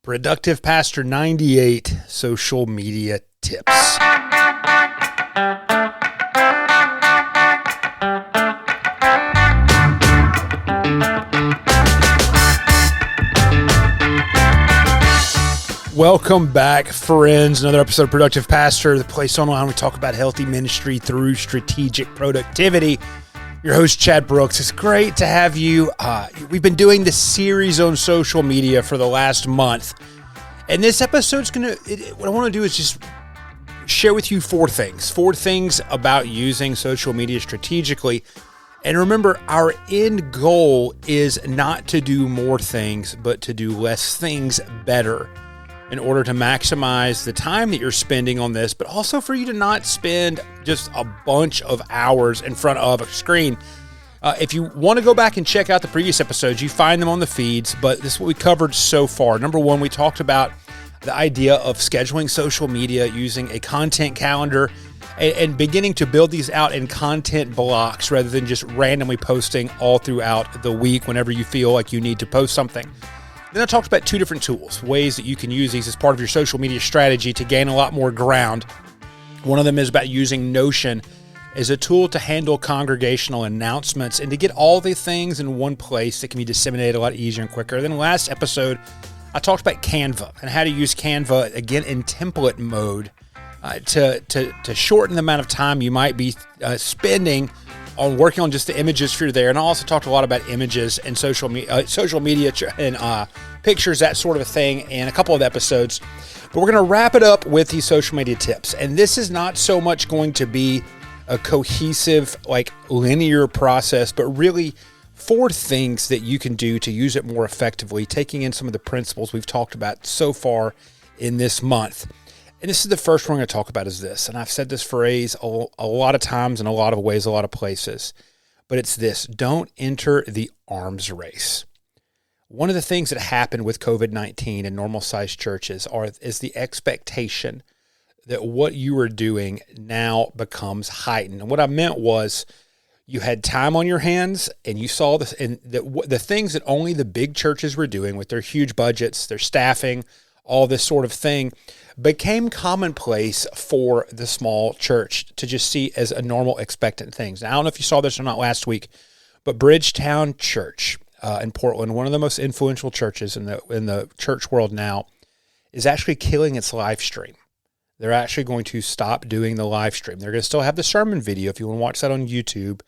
Productive Pastor 98 social media tips. Welcome back, friends. Another episode of Productive Pastor, the place online we talk about healthy ministry through strategic productivity. Your host, Chad Brooks. It's great to have you. We've been doing this series on social media for the last month. And this episode's what I want to do is just share with you four things about using social media strategically. And remember, our end goal is not to do more things, but to do less things better in order to maximize the time that you're spending on this, but also for you to not spend just a bunch of hours in front of a screen. If you want to go back and check out the previous episodes, you find them on the feeds, but this is what we covered so far. Number one, we talked about the idea of scheduling social media using a content calendar and beginning to build these out in content blocks rather than just randomly posting all throughout the week whenever you feel like you need to post something. Then I talked about two different tools, ways that you can use these as part of your social media strategy to gain a lot more ground. One of them is about using Notion as a tool to handle congregational announcements and to get all the things in one place that can be disseminated a lot easier and quicker. Then last episode, I talked about Canva and how to use Canva, again, in template mode to shorten the amount of time you might be spending on working on just the images for you there. And I also talked a lot about images and social media and pictures, that sort of a thing, in a couple of episodes. But we're going to wrap it up with these social media tips. And this is not so much going to be a cohesive, linear process, but really four things that you can do to use it more effectively, taking in some of the principles we've talked about so far in this month. And this is the first one I'm going to talk about is this. And I've said this phrase a lot of times in a lot of ways, a lot of places. But it's this: don't enter the arms race. One of the things that happened with COVID-19 in normal-sized churches is the expectation that what you are doing now becomes heightened. And what I meant was you had time on your hands and you saw this, and the things that only the big churches were doing with their huge budgets, their staffing, all this sort of thing, became commonplace for the small church to just see as a normal expectant thing. Now, I don't know if you saw this or not last week, but Bridgetown Church in Portland, one of the most influential churches in the church world now, is actually killing its live stream. They're actually going to stop doing the live stream. They're going to still have the sermon video if you want to watch that on YouTube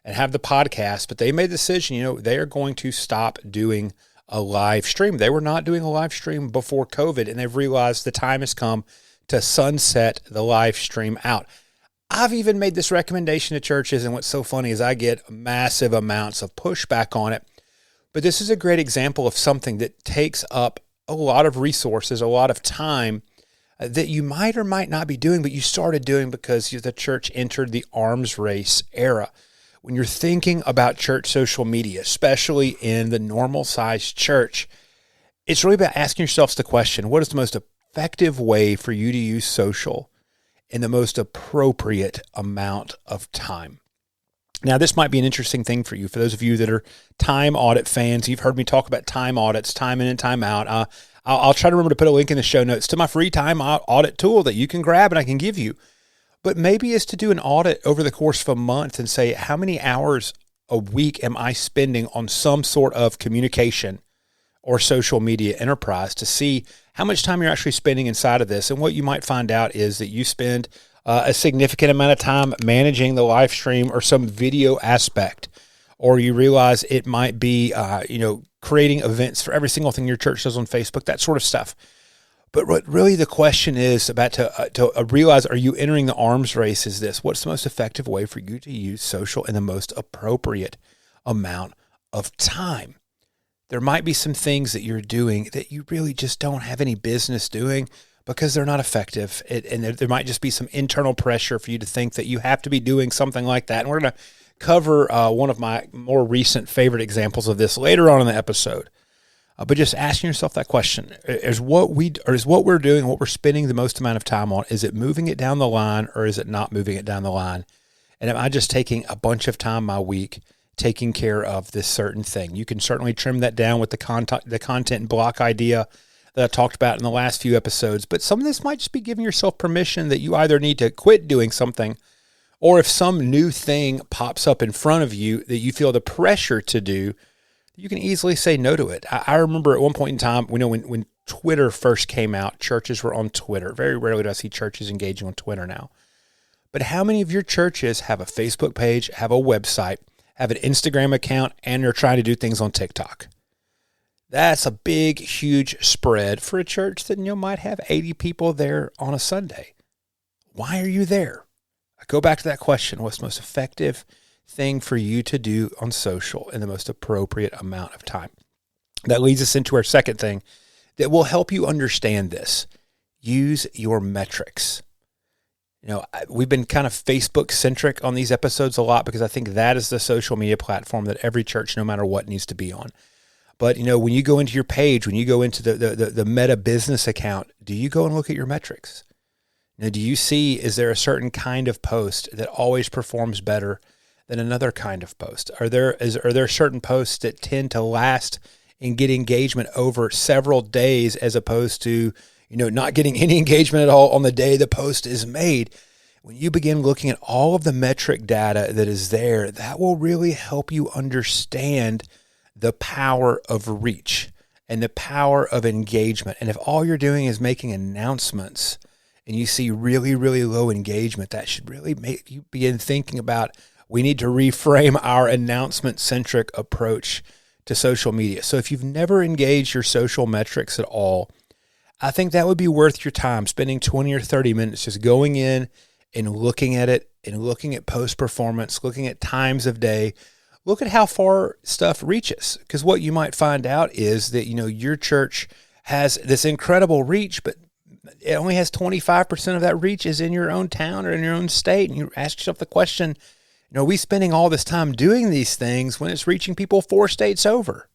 and have the podcast, but they made the decision, they are going to stop doing a live stream. They were not doing a live stream before COVID, and they've realized the time has come to sunset the live stream out. I've even made this recommendation to churches, and what's so funny is I get massive amounts of pushback on it. But this is a great example of something that takes up a lot of resources, a lot of time that you might or might not be doing, but you started doing because the church entered the arms race era. When you're thinking about church social media, especially in the normal-sized church, it's really about asking yourselves the question, what is the most effective way for you to use social in the most appropriate amount of time? Now, this might be an interesting thing for you. For those of you that are time audit fans, you've heard me talk about time audits, time in and time out. I'll try to remember to put a link in the show notes to my free time audit tool that you can grab and I can give you. But maybe it's to do an audit over the course of a month and say, how many hours a week am I spending on some sort of communication or social media enterprise, to see how much time you're actually spending inside of this. And what you might find out is that you spend a significant amount of time managing the live stream or some video aspect, or you realize it might be, creating events for every single thing your church does on Facebook, that sort of stuff. But what really the question is about to realize, are you entering the arms race, is this: what's the most effective way for you to use social in the most appropriate amount of time? There might be some things that you're doing that you really just don't have any business doing because they're not effective. And there might just be some internal pressure for you to think that you have to be doing something like that. And we're going to cover one of my more recent favorite examples of this later on in the episode. But just asking yourself that question: is what we're doing, what we're spending the most amount of time on, is it moving it down the line or is it not moving it down the line? And am I just taking a bunch of time my week taking care of this certain thing? You can certainly trim that down with the content block idea that I talked about in the last few episodes. But some of this might just be giving yourself permission that you either need to quit doing something, or if some new thing pops up in front of you that you feel the pressure to do, you can easily say no to it. I remember at one point in time, when Twitter first came out, churches were on Twitter. Very rarely do I see churches engaging on Twitter now. But how many of your churches have a Facebook page, have a website, have an Instagram account, and they're trying to do things on TikTok? That's a big, huge spread for a church that might have 80 people there on a Sunday. Why are you there? I go back to that question. What's the most effective thing for you to do on social in the most appropriate amount of time? That leads us into our second thing that will help you understand this. Use your metrics. We've been kind of Facebook centric on these episodes a lot because I think that is the social media platform that every church, no matter what, needs to be on. But, when you go into your page, when you go into the Meta business account, do you go and look at your metrics? Do you see, is there a certain kind of post that always performs better than another kind of post? Are there certain posts that tend to last and get engagement over several days as opposed to, not getting any engagement at all on the day the post is made? When you begin looking at all of the metric data that is there, that will really help you understand the power of reach and the power of engagement. And if all you're doing is making announcements and you see really, really low engagement, that should really make you begin thinking about, we need to reframe our announcement-centric approach to social media. So if you've never engaged your social metrics at all, I think that would be worth your time, spending 20 or 30 minutes just going in and looking at it and looking at post performance, looking at times of day, look at how far stuff reaches. Because what you might find out is that, your church has this incredible reach, but it only has 25% of that reach is in your own town or in your own state. And you ask yourself the question, are we spending all this time doing these things when it's reaching people 4 states over?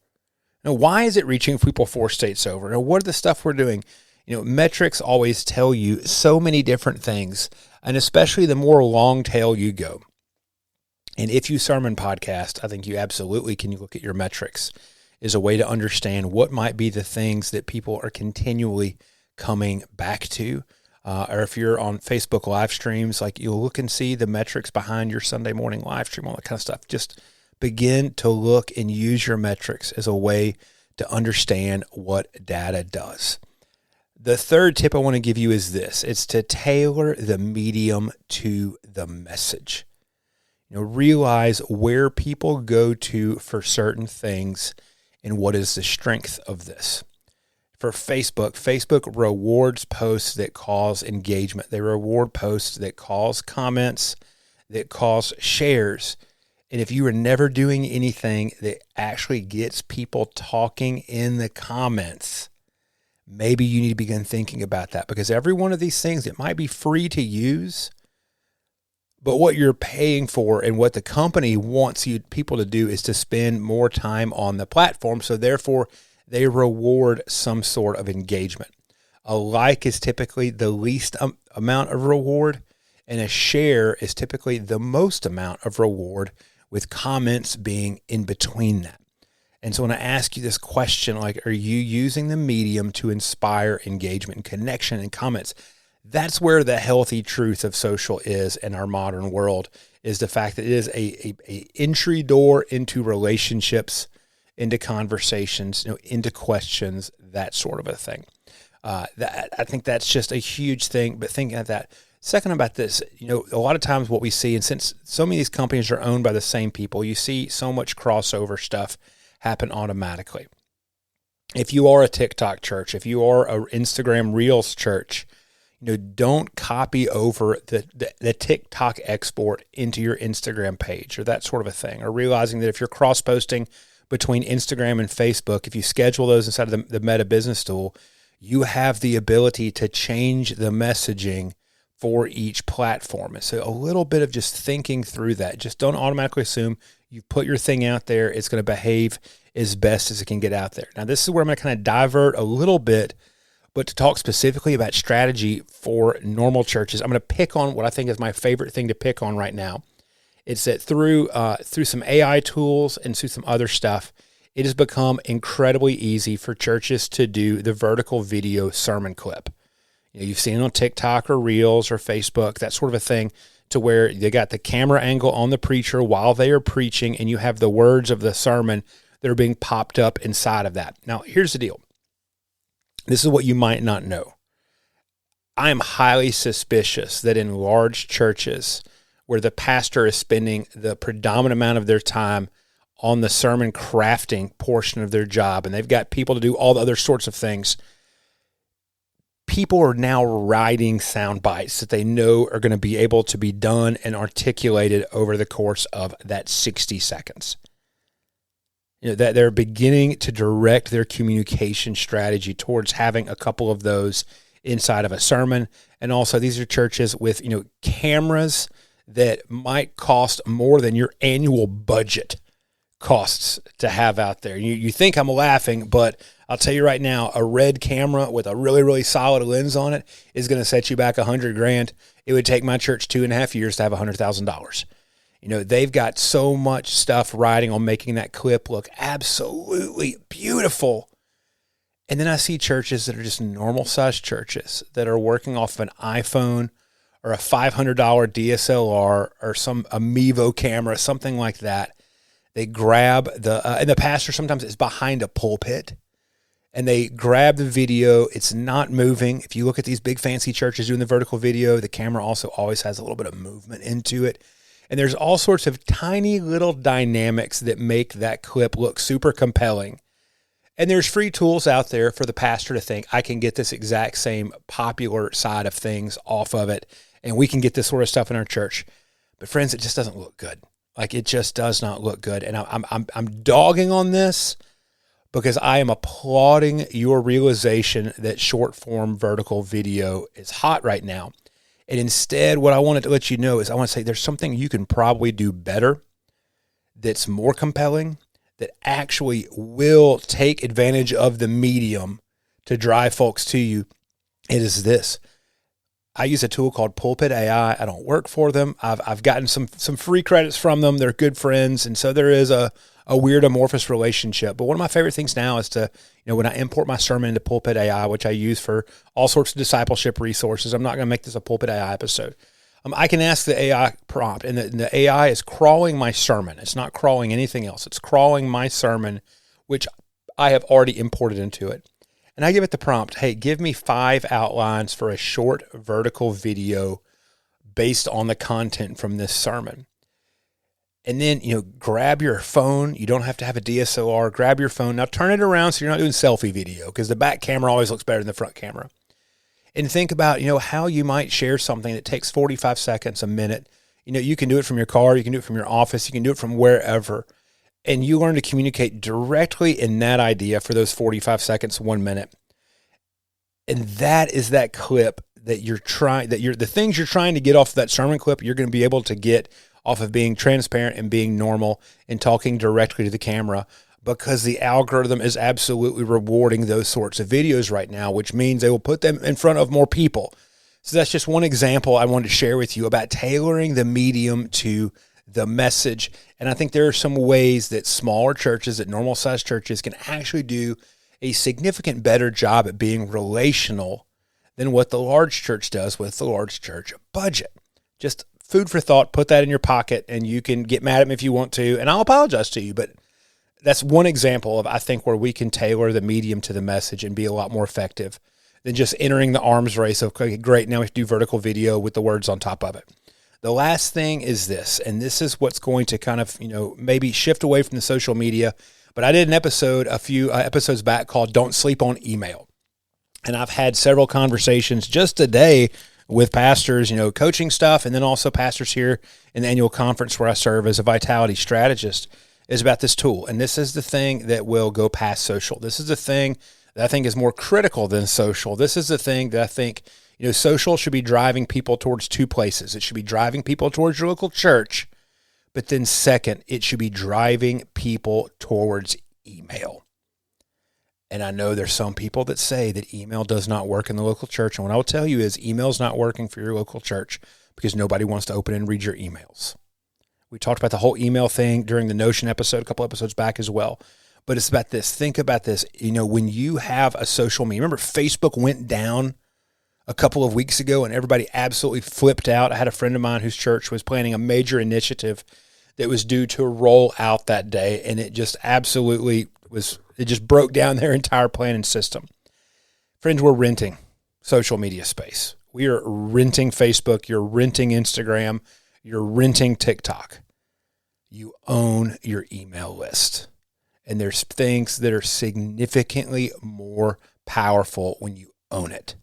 Why is it reaching people 4 states over? What are the stuff we're doing? Metrics always tell you so many different things, and especially the more long tail you go. And if you sermon podcast, I think you absolutely can look at your metrics as a way to understand what might be the things that people are continually coming back to. Or if you're on Facebook live streams, you'll look and see the metrics behind your Sunday morning live stream, all that kind of stuff. Just begin to look and use your metrics as a way to understand what data does. The third tip I want to give you is this. It's to tailor the medium to the message. Realize where people go to for certain things and what is the strength of this. For Facebook rewards posts that cause engagement. They reward posts that cause comments, that cause shares. And if you are never doing anything that actually gets people talking in the comments, maybe you need to begin thinking about that, because every one of these things, it might be free to use, but what you're paying for and what the company wants people to do is to spend more time on the platform. So therefore, they reward some sort of engagement. A like is typically the least amount of reward, and a share is typically the most amount of reward, with comments being in between that. And so when I ask you this question, are you using the medium to inspire engagement and connection and comments? That's where the healthy truth of social is in our modern world, is the fact that it is a entry door into relationships, into conversations, into questions, that sort of a thing. I think that's just a huge thing. But thinking of that, second about this, a lot of times what we see, and since so many of these companies are owned by the same people, you see so much crossover stuff happen automatically. If you are a TikTok church, if you are an Instagram Reels church, don't copy over the TikTok export into your Instagram page or that sort of a thing, or realizing that if you're cross-posting between Instagram and Facebook, if you schedule those inside of the Meta Business Tool, you have the ability to change the messaging for each platform. And so a little bit of just thinking through that. Just don't automatically assume you put your thing out there, it's going to behave as best as it can get out there. Now, this is where I'm going to kind of divert a little bit, but to talk specifically about strategy for normal churches, I'm going to pick on what I think is my favorite thing to pick on right now. It's that through some AI tools and through some other stuff, it has become incredibly easy for churches to do the vertical video sermon clip. You've seen it on TikTok or Reels or Facebook, that sort of a thing, to where they got the camera angle on the preacher while they are preaching, and you have the words of the sermon that are being popped up inside of that. Now, here's the deal. This is what you might not know. I am highly suspicious that in large churches where the pastor is spending the predominant amount of their time on the sermon crafting portion of their job, and they've got people to do all the other sorts of things, people are now writing sound bites that they know are going to be able to be done and articulated over the course of that 60 seconds. That they're beginning to direct their communication strategy towards having a couple of those inside of a sermon. And also, these are churches with, cameras that might cost more than your annual budget costs to have out there. You think I'm laughing, but I'll tell you right now, a red camera with a really, really solid lens on it is going to set you back $100,000. It would take my church 2.5 years to have $100,000. They've got so much stuff riding on making that clip look absolutely beautiful. And then I see churches that are just normal sized churches that are working off of an iPhone or a $500 DSLR or a Mevo camera, something like that. They grab and the pastor sometimes is behind a pulpit, and they grab the video. It's not moving. If you look at these big fancy churches doing the vertical video, the camera also always has a little bit of movement into it. And there's all sorts of tiny little dynamics that make that clip look super compelling. And there's free tools out there for the pastor to think, I can get this exact same popular side of things off of it, and we can get this sort of stuff in our church. But friends, it just doesn't look good. Like, it just does not look good. And I'm dogging on this because I am applauding your realization that short form vertical video is hot right now. And instead, what I wanted to let you know is I want to say there's something you can probably do better that's more compelling, that actually will take advantage of the medium to drive folks to you. It is this. I use a tool called Pulpit AI. I don't work for them. I've gotten some free credits from them. They're good friends. And so there is a weird amorphous relationship. But one of my favorite things now is to, when I import my sermon into Pulpit AI, which I use for all sorts of discipleship resources, I'm not going to make this a Pulpit AI episode. I can ask the AI prompt, and the AI is crawling my sermon. It's not crawling anything else. It's crawling my sermon, which I have already imported into it. And I give it the prompt, hey, give me 5 outlines for a short vertical video based on the content from this sermon. And then, grab your phone. You don't have to have a DSLR. Grab your phone. Now turn it around so you're not doing selfie video, because the back camera always looks better than the front camera. And think about, how you might share something that takes 45 seconds, a minute. You can do it from your car. You can do it from your office. You can do it from wherever. And you learn to communicate directly in that idea for those 45 seconds, 1 minute. And that is that clip that the things you're trying to get off of that sermon clip, you're going to be able to get off of being transparent and being normal and talking directly to the camera, because the algorithm is absolutely rewarding those sorts of videos right now, which means they will put them in front of more people. So that's just one example I wanted to share with you about tailoring the medium to the message. And I think there are some ways that smaller churches, that normal sized churches, can actually do a significant better job at being relational than what the large church does with the large church budget. Just food for thought. Put that in your pocket, and you can get mad at me if you want to, and I'll apologize to you, but that's one example of, I think, where we can tailor the medium to the message and be a lot more effective than just entering the arms race of, okay, great, now we have to do vertical video with the words on top of it. The last thing is this, and this is what's going to kind of, maybe shift away from the social media, but I did an episode a few episodes back called Don't Sleep on Email. And I've had several conversations just today with pastors, coaching stuff, and then also pastors here in the annual conference where I serve as a vitality strategist, is about this tool. And this is the thing that will go past social. This is the thing that I think is more critical than social. This is the thing that I think, social should be driving people towards 2 places. It should be driving people towards your local church, but then second, it should be driving people towards email. And I know there's some people that say that email does not work in the local church. And what I will tell you is email's not working for your local church because nobody wants to open and read your emails. We talked about the whole email thing during the Notion episode, a couple episodes back as well. But it's about this. Think about this. When you have a social media, remember Facebook went down a couple of weeks ago and everybody absolutely flipped out. I had a friend of mine whose church was planning a major initiative that was due to roll out that day. And it just absolutely it just broke down their entire planning system. Friends, we're renting social media space. We are renting Facebook. You're renting Instagram. You're renting TikTok. You own your email list. And there's things that are significantly more powerful when you own it.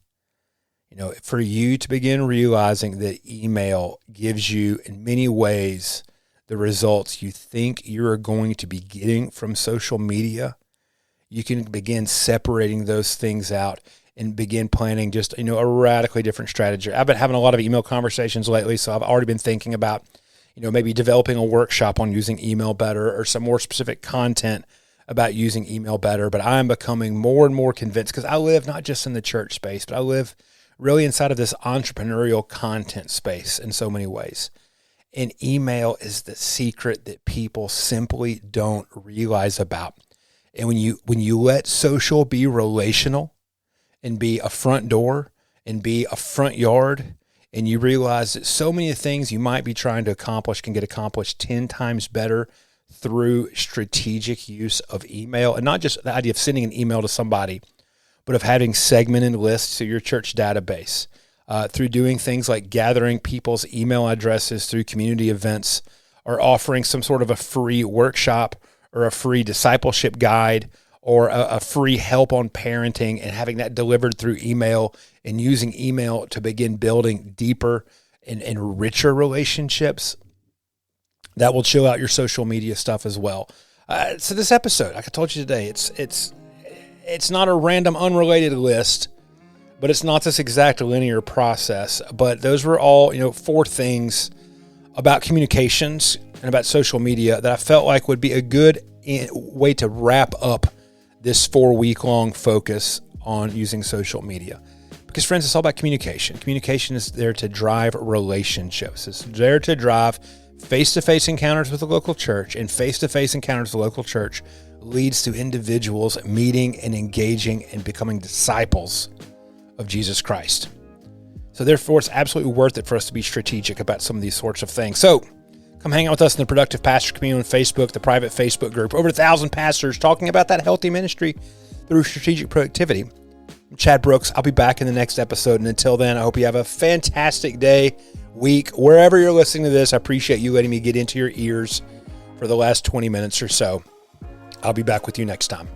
For you to begin realizing that email gives you, in many ways, the results you think you're going to be getting from social media, you can begin separating those things out and begin planning just, a radically different strategy. I've been having a lot of email conversations lately, so I've already been thinking about, maybe developing a workshop on using email better or some more specific content about using email better. But I'm becoming more and more convinced, because I live not just in the church space, but I live really inside of this entrepreneurial content space in so many ways. And email is the secret that people simply don't realize about. And when you let social be relational and be a front door and be a front yard, and you realize that so many things you might be trying to accomplish can get accomplished 10 times better through strategic use of email. And not just the idea of sending an email to somebody, but of having segmented lists to your church database, through doing things like gathering people's email addresses through community events, or offering some sort of a free workshop or a free discipleship guide or a free help on parenting, and having that delivered through email, and using email to begin building deeper and richer relationships. That will chill out your social media stuff as well. So this episode, like I told you today, it's not a random unrelated list, but it's not this exact linear process. But those were all, 4 things about communications and about social media that I felt like would be a good way to wrap up this 4-week-long focus on using social media. Because, friends, it's all about communication. Communication is there to drive relationships. It's there to drive face-to-face encounters with the local church, and face-to-face encounters with the local church leads to individuals meeting and engaging and becoming disciples of Jesus Christ. So therefore, it's absolutely worth it for us to be strategic about some of these sorts of things. So come hang out with us in the Productive Pastor community on Facebook, the private Facebook group. Over 1,000 pastors talking about that healthy ministry through strategic productivity. I'm Chad Brooks. I'll be back in the next episode. And until then, I hope you have a fantastic day, week, wherever you're listening to this. I appreciate you letting me get into your ears for the last 20 minutes or so. I'll be back with you next time.